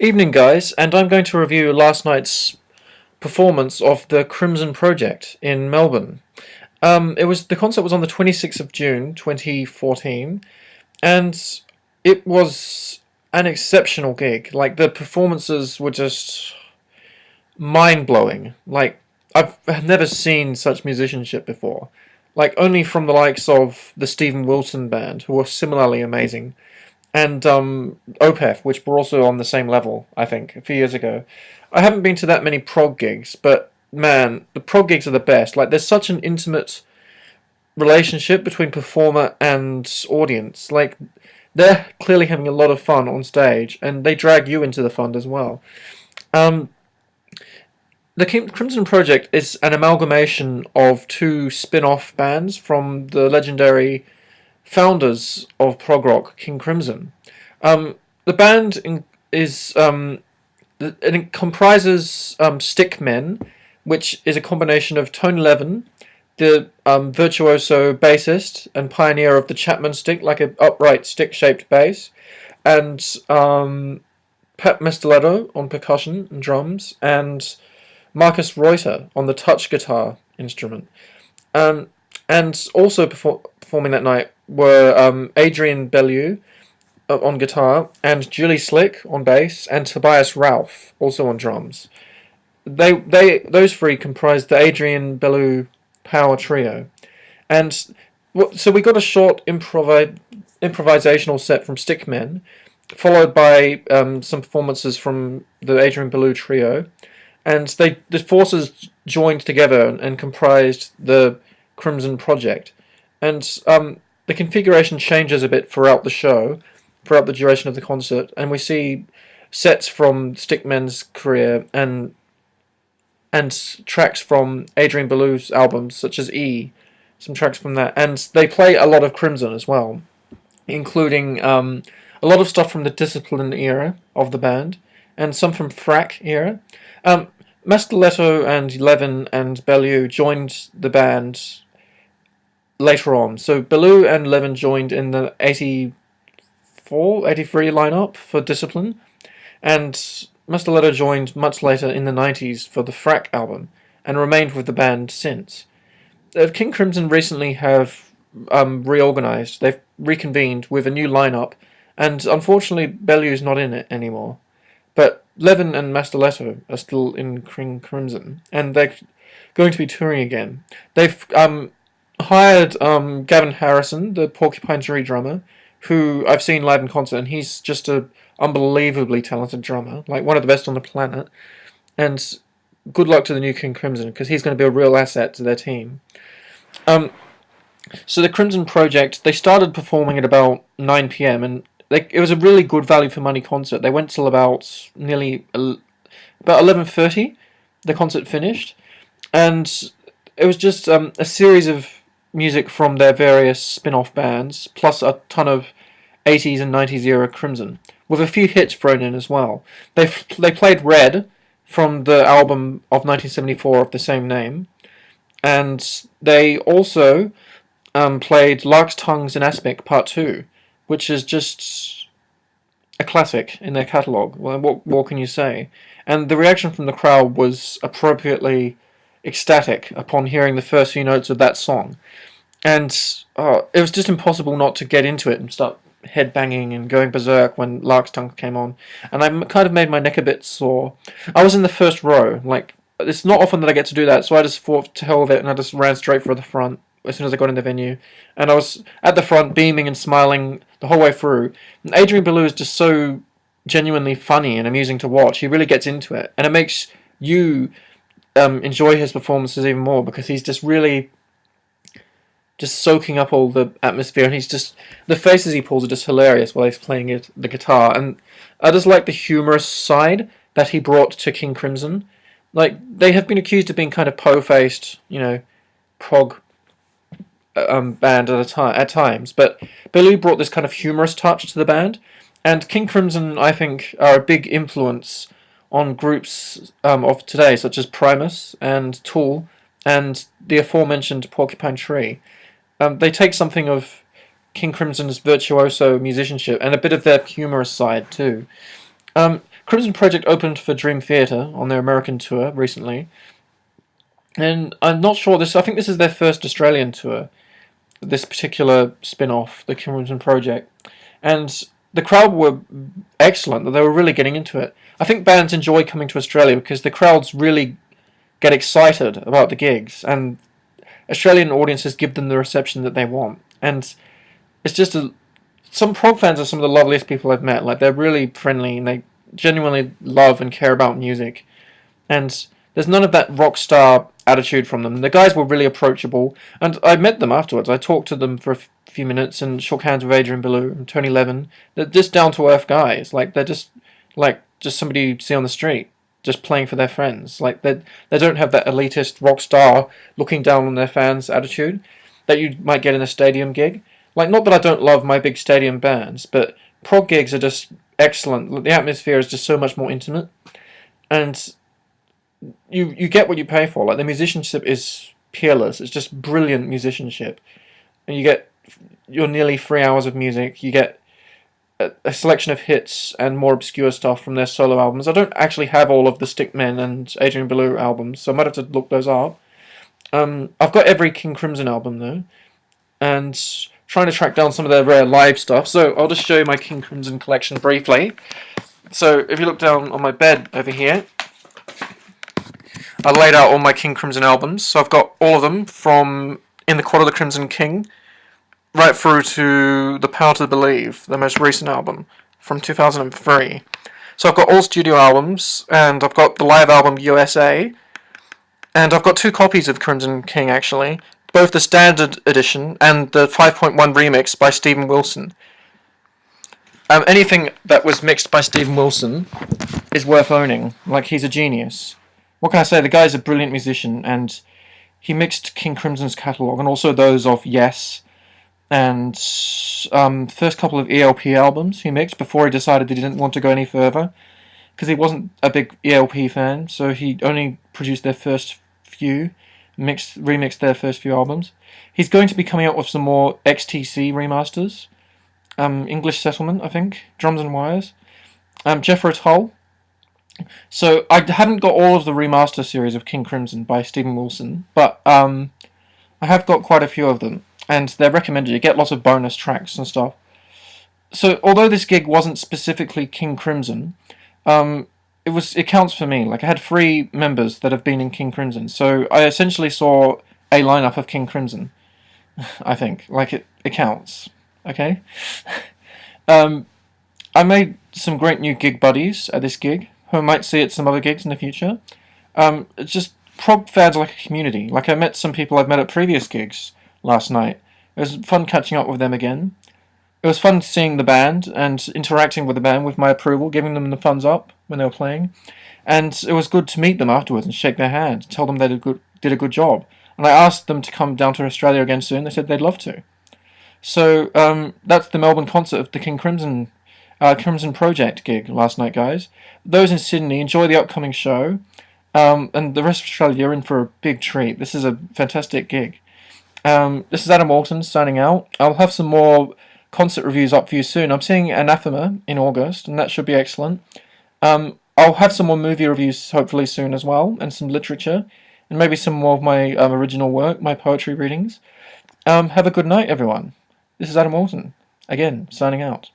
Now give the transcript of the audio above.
Evening, guys, and I'm going to review last night's performance of the Crimson Project in Melbourne. The concert was on the 26th of June, 2014, and it was an exceptional gig. Like the performances were just mind blowing. Like I've never seen such musicianship before. Like only from the likes of the Stephen Wilson band, who were similarly amazing, and Opeth, which were also on the same level, I think, a few years ago. I haven't been to that many prog gigs, but man, the prog gigs are the best. Like, there's such an intimate relationship between performer and audience. Like, they're clearly having a lot of fun on stage, and they drag you into the fun as well. Um, the Crimson Project is an amalgamation of two spin-off bands from the legendary founders of prog rock, King Crimson. The band is it comprises Stickmen, which is a combination of Tony Levin, the virtuoso bassist and pioneer of the Chapman stick, like an upright stick-shaped bass, and Pat Mestoletto on percussion and drums, and Marcus Reuter on the touch guitar instrument. Um, and also performing that night were Adrian Bellew on guitar, and Julie Slick on bass, and Tobias Ralph also on drums. Those three comprised the Adrian Bellew power trio, and so we got a short improvisational set from Stickmen, followed by some performances from the Adrian Bellew trio, and the forces joined together and comprised the Crimson Project, and the configuration changes a bit throughout the show, throughout the duration of the concert, and we see sets from Stickmen's career and tracks from Adrian Bellew's albums, such as E, some tracks from that, and they play a lot of Crimson as well, including a lot of stuff from the Discipline era of the band, and some from Frack era. Mastoletto and Levin and Bellew joined the band later on. So Bellew and Levin joined in the 84, 83 lineup for Discipline, and Mastoletto joined much later in the 90s for the Frack album, and remained with the band since. King Crimson recently have reorganized. They've reconvened with a new lineup, and unfortunately Bellew's not in it anymore. But Levin and Mastoletto are still in King Crimson, and they're going to be touring again. They've hired Gavin Harrison, the Porcupine Tree drummer, who I've seen live in concert, and he's just a unbelievably talented drummer, like one of the best on the planet. And good luck to the new King Crimson, because he's going to be a real asset to their team. So the Crimson Project, they started performing at about 9 p.m. and it was a really good value for money concert. They went till about 11:30. The concert finished, and it was just a series of music from their various spin-off bands, plus a ton of 80s and 90s era Crimson, with a few hits thrown in as well. They played Red from the album of 1974 of the same name, and they also played Lark's Tongues in Aspic Part 2, which is just a classic in their catalogue. Well, what more can you say? And the reaction from the crowd was appropriately ecstatic upon hearing the first few notes of that song. And it was just impossible not to get into it and start headbanging and going berserk when Lark's Tongue came on. And I kind of made my neck a bit sore. I was in the first row. Like, it's not often that I get to do that, so I just thought to hell with it, and I just ran straight for the front as soon as I got in the venue. And I was at the front, beaming and smiling the whole way through. And Adrian Belew is just so genuinely funny and amusing to watch. He really gets into it, and it makes you enjoy his performances even more, because he's just really just soaking up all the atmosphere, and the faces he pulls are just hilarious while he's playing the guitar. And I just like the humorous side that he brought to King Crimson. Like, they have been accused of being kind of po-faced, prog band at times, but Billy brought this kind of humorous touch to the band, and King Crimson, I think, are a big influence on groups of today, such as Primus and Tool and the aforementioned Porcupine Tree. They take something of King Crimson's virtuoso musicianship and a bit of their humorous side too. Crimson Project opened for Dream Theater on their American tour recently, and I'm not sure this. I think this is their first Australian tour. This particular spin-off, the Crimson Project, and the crowd were excellent. They were really getting into it. I think bands enjoy coming to Australia because the crowds really get excited about the gigs, and Australian audiences give them the reception that they want. And it's just some prog fans are some of the loveliest people I've met. Like, they're really friendly and they genuinely love and care about music. And there's none of that rock star attitude from them. The guys were really approachable, and I met them afterwards. I talked to them for a few minutes and shook hands with Adrian Belew and Tony Levin. They're just down to earth guys. Like, they're just somebody you'd see on the street, just playing for their friends. Like, they don't have that elitist rock star looking down on their fans attitude that you might get in a stadium gig. Like, not that I don't love my big stadium bands, but prog gigs are just excellent. The atmosphere is just so much more intimate, and you get what you pay for. Like, the musicianship is peerless. It's just brilliant musicianship, and you get your nearly 3 hours of music. You get a selection of hits and more obscure stuff from their solo albums. I don't actually have all of the Stickmen and Adrian Belew albums, so I might have to look those up. I've got every King Crimson album though, and trying to track down some of their rare live stuff. So I'll just show you my King Crimson collection briefly. So if you look down on my bed over here, I laid out all my King Crimson albums. So I've got all of them from In the Court of the Crimson King right through to The Power to Believe, the most recent album from 2003. So I've got all studio albums, and I've got the live album USA, and I've got 2 copies of Crimson King actually, both the standard edition and the 5.1 remix by Stephen Wilson. Anything that was mixed by Stephen Wilson is worth owning. Like, he's a genius. What can I say? The guy's a brilliant musician, and he mixed King Crimson's catalogue and also those of Yes, and first couple of ELP albums he mixed before he decided he didn't want to go any further, because he wasn't a big ELP fan, so he only produced their first few, remixed their first few albums. He's going to be coming out with some more XTC remasters. English Settlement, I think, Drums and Wires, Jethro Tull. So I haven't got all of the remaster series of King Crimson by Stephen Wilson, but I have got quite a few of them, and they're recommended. You get lots of bonus tracks and stuff. So although this gig wasn't specifically King Crimson, it counts for me. Like, I had 3 members that have been in King Crimson, so I essentially saw a lineup of King Crimson. I think, like, it counts. Okay. I made some great new gig buddies at this gig, who I might see at some other gigs in the future. It's just, prog fans are like a community. Like, I met some people I've met at previous gigs last night. It was fun catching up with them again. It was fun seeing the band and interacting with the band with my approval, giving them the thumbs up when they were playing. And it was good to meet them afterwards and shake their hand, tell them they did a good job. And I asked them to come down to Australia again soon. They said they'd love to. So that's the Melbourne concert of the King Crimson Project gig last night, guys. Those in Sydney, enjoy the upcoming show. And the rest of Australia, you're in for a big treat. This is a fantastic gig. This is Adam Walton signing out. I'll have some more concert reviews up for you soon. I'm seeing Anathema in August, and that should be excellent. I'll have some more movie reviews hopefully soon as well, and some literature, and maybe some more of my original work, my poetry readings. Have a good night, everyone. This is Adam Walton, again, signing out.